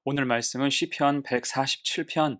오늘 말씀은 시편 147편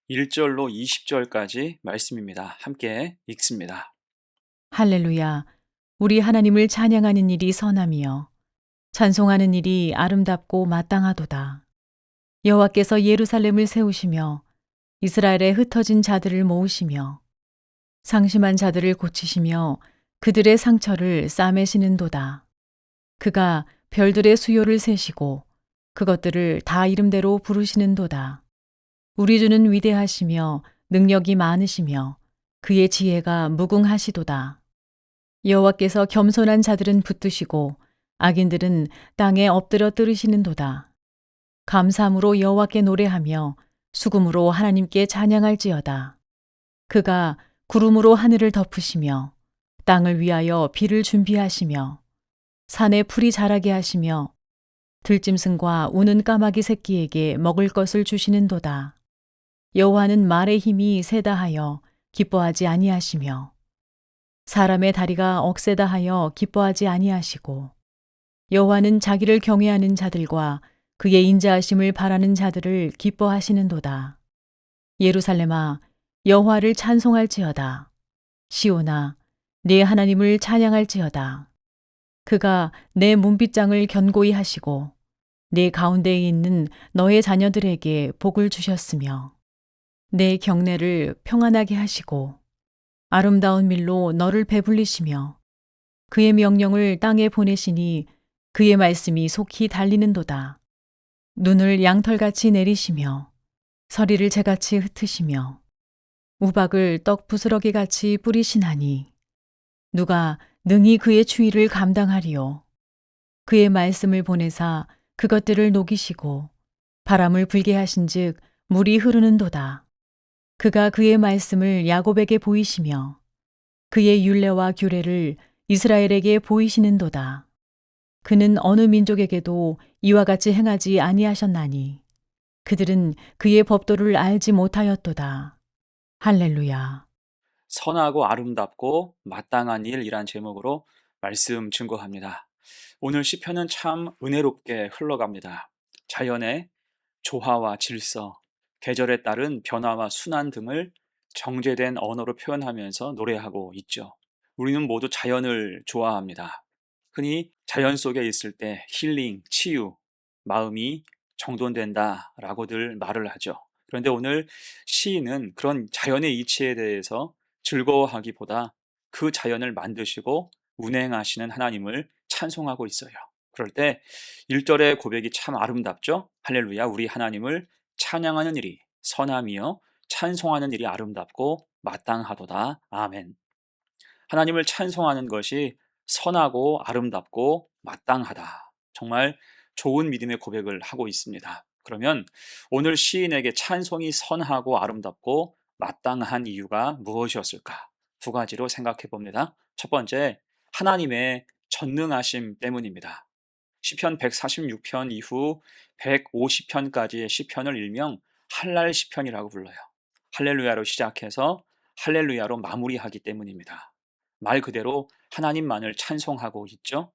1절로 20절까지 말씀입니다. 함께 읽습니다. 할렐루야. 우리 하나님을 찬양하는 일이 선함이요 찬송하는 일이 아름답고 마땅하도다. 여호와께서 예루살렘을 세우시며 이스라엘에 흩어진 자들을 모으시며 상심한 자들을 고치시며 그들의 상처를 싸매시는도다. 그가 별들의 수요를 세시고 그것들을 다 이름대로 부르시는도다. 우리 주는 위대하시며 능력이 많으시며 그의 지혜가 무궁하시도다. 여호와께서 겸손한 자들은 붙드시고 악인들은 땅에 엎드려 뜨르시는도다. 감사함으로 여호와께 노래하며 수금으로 하나님께 찬양할지어다. 그가 구름으로 하늘을 덮으시며 땅을 위하여 비를 준비하시며 산에 풀이 자라게 하시며 들짐승과 우는 까마귀 새끼에게 먹을 것을 주시는도다. 여호와는 말의 힘이 세다 하여 기뻐하지 아니하시며 사람의 다리가 억세다 하여 기뻐하지 아니하시고 여호와는 자기를 경외하는 자들과 그의 인자하심을 바라는 자들을 기뻐하시는도다. 예루살렘아 여호와를 찬송할지어다. 시온아 네 하나님을 찬양할지어다. 그가 내 문빗장을 견고히 하시고 내 가운데에 있는 너의 자녀들에게 복을 주셨으며 내 경내를 평안하게 하시고 아름다운 밀로 너를 배불리시며 그의 명령을 땅에 보내시니 그의 말씀이 속히 달리는도다. 눈을 양털같이 내리시며 서리를 재같이 흩으시며 우박을 떡 부스러기같이 뿌리시나니 누가 능히 그의 추위를 감당하리요. 그의 말씀을 보내사 그것들을 녹이시고 바람을 불게 하신즉 물이 흐르는도다. 그가 그의 말씀을 야곱에게 보이시며 그의 율례와 규례를 이스라엘에게 보이시는도다. 그는 어느 민족에게도 이와 같이 행하지 아니하셨나니 그들은 그의 법도를 알지 못하였도다. 할렐루야. 선하고 아름답고 마땅한 일이란 제목으로 말씀 증거합니다. 오늘 시편은 참 은혜롭게 흘러갑니다. 자연의 조화와 질서, 계절에 따른 변화와 순환 등을 정제된 언어로 표현하면서 노래하고 있죠. 우리는 모두 자연을 좋아합니다. 흔히 자연 속에 있을 때 힐링, 치유, 마음이 정돈된다라고들 말을 하죠. 그런데 오늘 시인은 그런 자연의 이치에 대해서 즐거워하기보다 그 자연을 만드시고 운행하시는 하나님을 찬송하고 있어요. 그럴 때 1절의 고백이 참 아름답죠? 할렐루야, 우리 하나님을 찬양하는 일이 선함이요 찬송하는 일이 아름답고 마땅하도다. 아멘. 하나님을 찬송하는 것이 선하고 아름답고 마땅하다. 정말 좋은 믿음의 고백을 하고 있습니다. 그러면 오늘 시인에게 찬송이 선하고 아름답고 마땅한 이유가 무엇이었을까? 두 가지로 생각해 봅니다. 첫 번째, 하나님의 전능하심 때문입니다. 시편 146편 이후 150편까지의 시편을 일명 할랄 시편이라고 불러요. 할렐루야로 시작해서 할렐루야로 마무리하기 때문입니다. 말 그대로 하나님만을 찬송하고 있죠.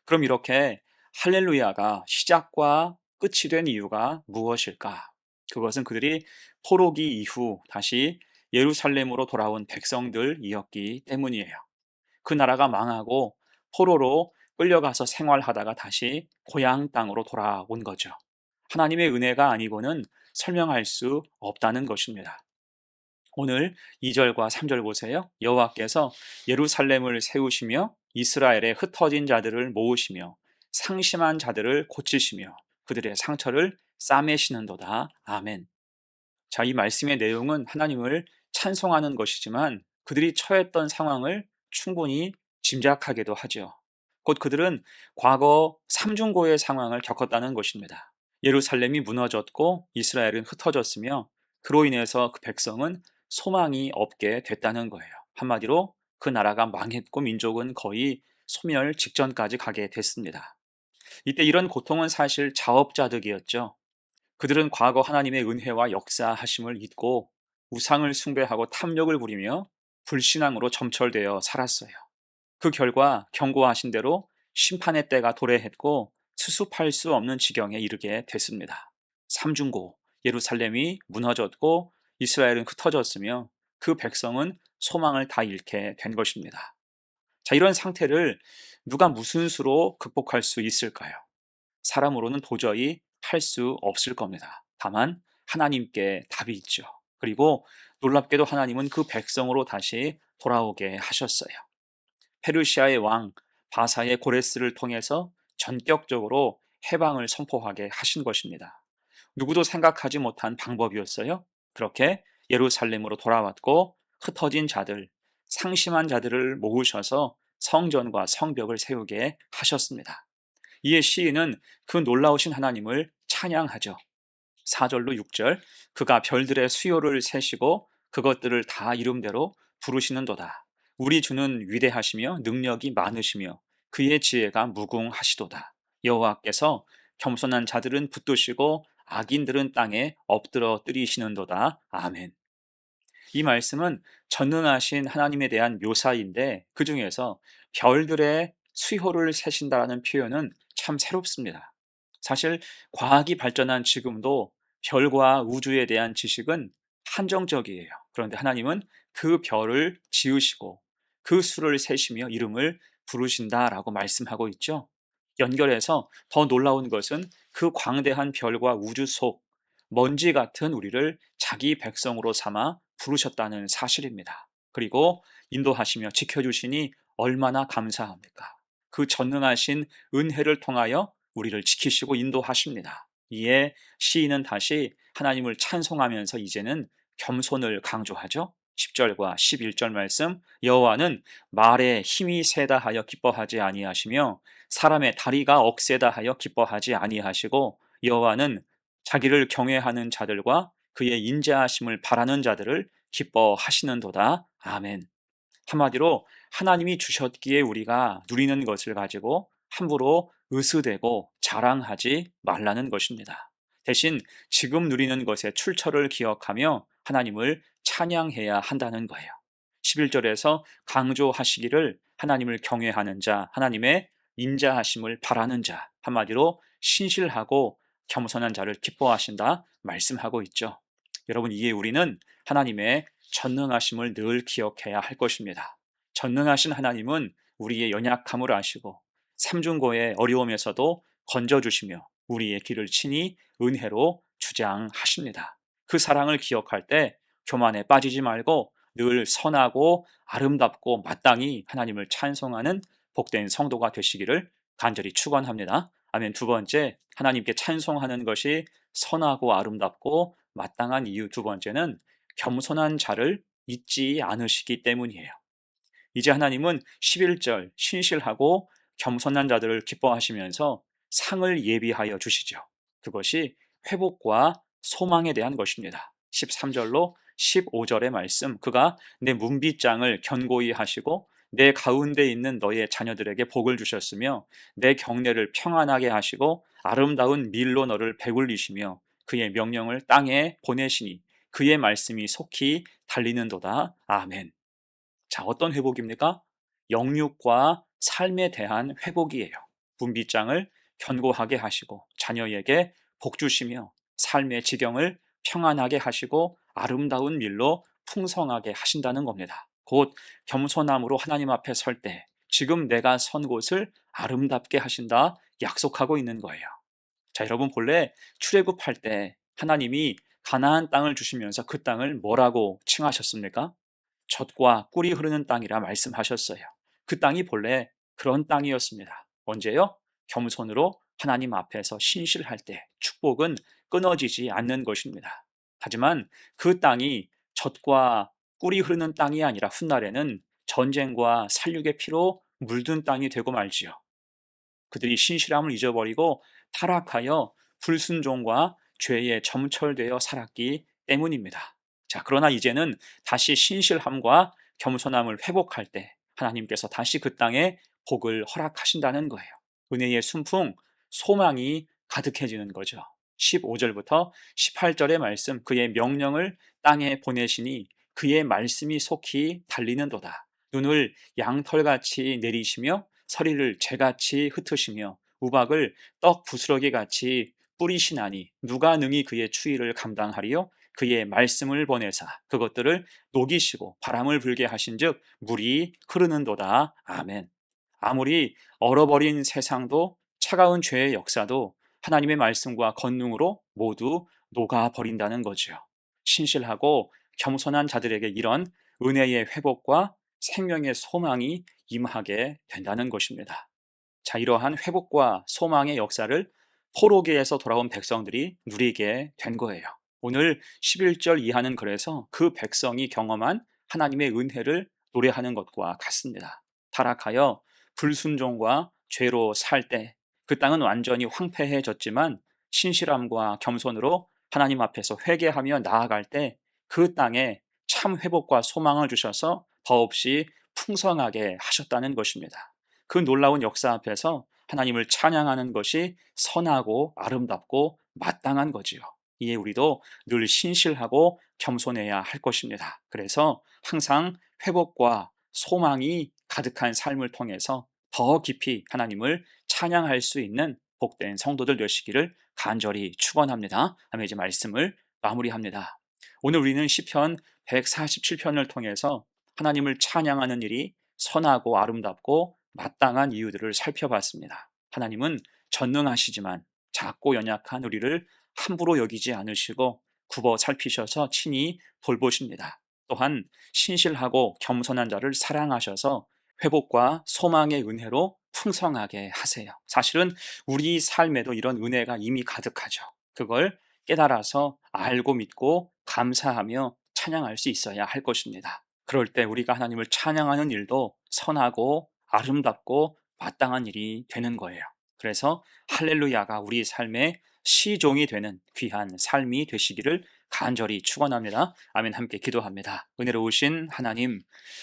그럼 이렇게 할렐루야가 시작과 끝이 된 이유가 무엇일까? 그것은 그들이 포로기 이후 다시 예루살렘으로 돌아온 백성들이었기 때문이에요. 그 나라가 망하고 포로로 끌려가서 생활하다가 다시 고향 땅으로 돌아온 거죠. 하나님의 은혜가 아니고는 설명할 수 없다는 것입니다. 오늘 2절과 3절 보세요. 여호와께서 예루살렘을 세우시며 이스라엘에 흩어진 자들을 모으시며 상심한 자들을 고치시며 그들의 상처를 싸매시는도다. 아멘. 자, 이 말씀의 내용은 하나님을 찬송하는 것이지만 그들이 처했던 상황을 충분히 짐작하게도 하죠. 곧 그들은 과거 삼중고의 상황을 겪었다는 것입니다. 예루살렘이 무너졌고 이스라엘은 흩어졌으며 그로 인해서 그 백성은 소망이 없게 됐다는 거예요. 한마디로 그 나라가 망했고 민족은 거의 소멸 직전까지 가게 됐습니다. 이때 이런 고통은 사실 자업자득이었죠. 그들은 과거 하나님의 은혜와 역사하심을 잊고 우상을 숭배하고 탐욕을 부리며 불신앙으로 점철되어 살았어요. 그 결과 경고하신 대로 심판의 때가 도래했고 수습할 수 없는 지경에 이르게 됐습니다. 삼중고 예루살렘이 무너졌고 이스라엘은 흩어졌으며 그 백성은 소망을 다 잃게 된 것입니다. 자, 이런 상태를 누가 무슨 수로 극복할 수 있을까요? 사람으로는 도저히 할 수 없을 겁니다. 다만 하나님께 답이 있죠. 그리고 놀랍게도 하나님은 그 백성으로 다시 돌아오게 하셨어요. 페르시아의 왕 바사의 고레스를 통해서 전격적으로 해방을 선포하게 하신 것입니다. 누구도 생각하지 못한 방법이었어요. 그렇게 예루살렘으로 돌아왔고 흩어진 자들, 상심한 자들을 모으셔서 성전과 성벽을 세우게 하셨습니다. 이에 시인은 그 놀라우신 하나님을 찬양하죠. 4절로 6절, 그가 별들의 수요를 세시고 그것들을 다 이름대로 부르시는도다. 우리 주는 위대하시며 능력이 많으시며 그의 지혜가 무궁하시도다. 여호와께서 겸손한 자들은 붙드시고 악인들은 땅에 엎드러 뜨리시는도다. 아멘. 이 말씀은 전능하신 하나님에 대한 묘사인데, 그 중에서 별들의 수효를 세신다라는 표현은 참 새롭습니다. 사실 과학이 발전한 지금도 별과 우주에 대한 지식은 한정적이에요. 그런데 하나님은 그 별을 지으시고 그 수를 세시며 이름을 부르신다라고 말씀하고 있죠. 연결해서 더 놀라운 것은 그 광대한 별과 우주 속 먼지 같은 우리를 자기 백성으로 삼아 부르셨다는 사실입니다. 그리고 인도하시며 지켜주시니 얼마나 감사합니까? 그 전능하신 은혜를 통하여 우리를 지키시고 인도하십니다. 이에 시인은 다시 하나님을 찬송하면서 이제는 겸손을 강조하죠. 10절과 11절 말씀, 여호와는 말에 힘이 세다 하여 기뻐하지 아니하시며 사람의 다리가 억세다 하여 기뻐하지 아니하시고 여호와는 자기를 경외하는 자들과 그의 인자하심을 바라는 자들을 기뻐하시는도다. 아멘. 한마디로 하나님이 주셨기에 우리가 누리는 것을 가지고 함부로 의스대고 자랑하지 말라는 것입니다. 대신 지금 누리는 것의 출처를 기억하며 하나님을 찬양해야 한다는 거예요. 11절에서 강조하시기를 하나님을 경외하는 자, 하나님의 인자하심을 바라는 자, 한마디로 신실하고 겸손한 자를 기뻐하신다 말씀하고 있죠. 여러분, 이에 우리는 하나님의 전능하심을 늘 기억해야 할 것입니다. 전능하신 하나님은 우리의 연약함을 아시고 삼중고의 어려움에서도 건져주시며 우리의 길을 친히 은혜로 주장하십니다. 그 사랑을 기억할 때 교만에 빠지지 말고 늘 선하고 아름답고 마땅히 하나님을 찬송하는 복된 성도가 되시기를 간절히 축원합니다. 아멘. 두 번째, 하나님께 찬송하는 것이 선하고 아름답고 마땅한 이유 두 번째는 겸손한 자를 잊지 않으시기 때문이에요. 이제 하나님은 11절 신실하고 겸손한 자들을 기뻐하시면서 상을 예비하여 주시죠. 그것이 회복과 소망에 대한 것입니다. 13절로 15절의 말씀, 그가 내 문빗장을 견고히 하시고 내 가운데 있는 너의 자녀들에게 복을 주셨으며 내 경내를 평안하게 하시고 아름다운 밀로 너를 배불리시며 그의 명령을 땅에 보내시니 그의 말씀이 속히 달리는도다. 아멘. 자, 어떤 회복입니까? 영육과 삶에 대한 회복이에요. 분비장을 견고하게 하시고 자녀에게 복 주시며 삶의 지경을 평안하게 하시고 아름다운 밀로 풍성하게 하신다는 겁니다. 곧 겸손함으로 하나님 앞에 설 때 지금 내가 선 곳을 아름답게 하신다 약속하고 있는 거예요. 자, 여러분, 본래 출애굽할 때 하나님이 가나안 땅을 주시면서 그 땅을 뭐라고 칭하셨습니까? 젖과 꿀이 흐르는 땅이라 말씀하셨어요. 그 땅이 본래 그런 땅이었습니다. 언제요? 겸손으로 하나님 앞에서 신실할 때 축복은 끊어지지 않는 것입니다. 하지만 그 땅이 젖과 꿀이 흐르는 땅이 아니라 훗날에는 전쟁과 살육의 피로 물든 땅이 되고 말지요. 그들이 신실함을 잊어버리고 타락하여 불순종과 죄에 점철되어 살았기 때문입니다. 자, 그러나 이제는 다시 신실함과 겸손함을 회복할 때 하나님께서 다시 그 땅에 복을 허락하신다는 거예요. 은혜의 순풍, 소망이 가득해지는 거죠. 15절부터 18절의 말씀, 그의 명령을 땅에 보내시니 그의 말씀이 속히 달리는도다. 눈을 양털같이 내리시며 서리를 재같이 흩으시며 우박을 떡 부스러기 같이 뿌리시나니 누가 능히 그의 추위를 감당하리요? 그의 말씀을 보내사 그것들을 녹이시고 바람을 불게 하신즉 물이 흐르는도다. 아멘. 아무리 얼어버린 세상도 차가운 죄의 역사도 하나님의 말씀과 권능으로 모두 녹아버린다는 거죠. 신실하고 겸손한 자들에게 이런 은혜의 회복과 생명의 소망이 임하게 된다는 것입니다. 자, 이러한 회복과 소망의 역사를 포로기에서 돌아온 백성들이 누리게 된 거예요. 오늘 11절 이하는 그래서 그 백성이 경험한 하나님의 은혜를 노래하는 것과 같습니다. 타락하여 불순종과 죄로 살 때 그 땅은 완전히 황폐해졌지만 신실함과 겸손으로 하나님 앞에서 회개하며 나아갈 때 그 땅에 참 회복과 소망을 주셔서 더없이 풍성하게 하셨다는 것입니다. 그 놀라운 역사 앞에서 하나님을 찬양하는 것이 선하고 아름답고 마땅한 거지요. 이에 우리도 늘 신실하고 겸손해야 할 것입니다. 그래서 항상 회복과 소망이 가득한 삶을 통해서 더 깊이 하나님을 찬양할 수 있는 복된 성도들 되시기를 간절히 축원합니다. 다음에 이제 말씀을 마무리합니다. 오늘 우리는 시편 147편을 통해서 하나님을 찬양하는 일이 선하고 아름답고 마땅한 이유들을 살펴봤습니다. 하나님은 전능하시지만 작고 연약한 우리를 함부로 여기지 않으시고 굽어 살피셔서 친히 돌보십니다. 또한 신실하고 겸손한 자를 사랑하셔서 회복과 소망의 은혜로 풍성하게 하세요. 사실은 우리 삶에도 이런 은혜가 이미 가득하죠. 그걸 깨달아서 알고 믿고 감사하며 찬양할 수 있어야 할 것입니다. 그럴 때 우리가 하나님을 찬양하는 일도 선하고 아름답고 마땅한 일이 되는 거예요. 그래서 할렐루야가 우리 삶의 시종이 되는 귀한 삶이 되시기를 간절히 축원합니다. 아멘. 함께 기도합니다. 은혜로우신 하나님,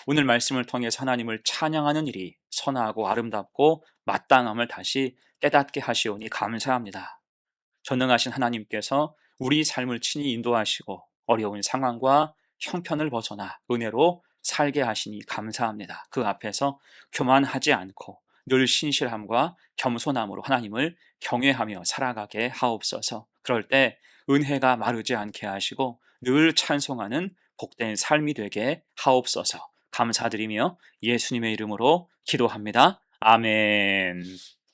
오늘 말씀을 통해서 하나님을 찬양하는 일이 선하고 아름답고 마땅함을 다시 깨닫게 하시오니 감사합니다. 전능하신 하나님께서 우리 삶을 친히 인도하시고 어려운 상황과 형편을 벗어나 은혜로 살게 하시니 감사합니다. 그 앞에서 교만하지 않고 늘 신실함과 겸손함으로 하나님을 경외하며 살아가게 하옵소서. 그럴 때 은혜가 마르지 않게 하시고 늘 찬송하는 복된 삶이 되게 하옵소서. 감사드리며 예수님의 이름으로 기도합니다. 아멘.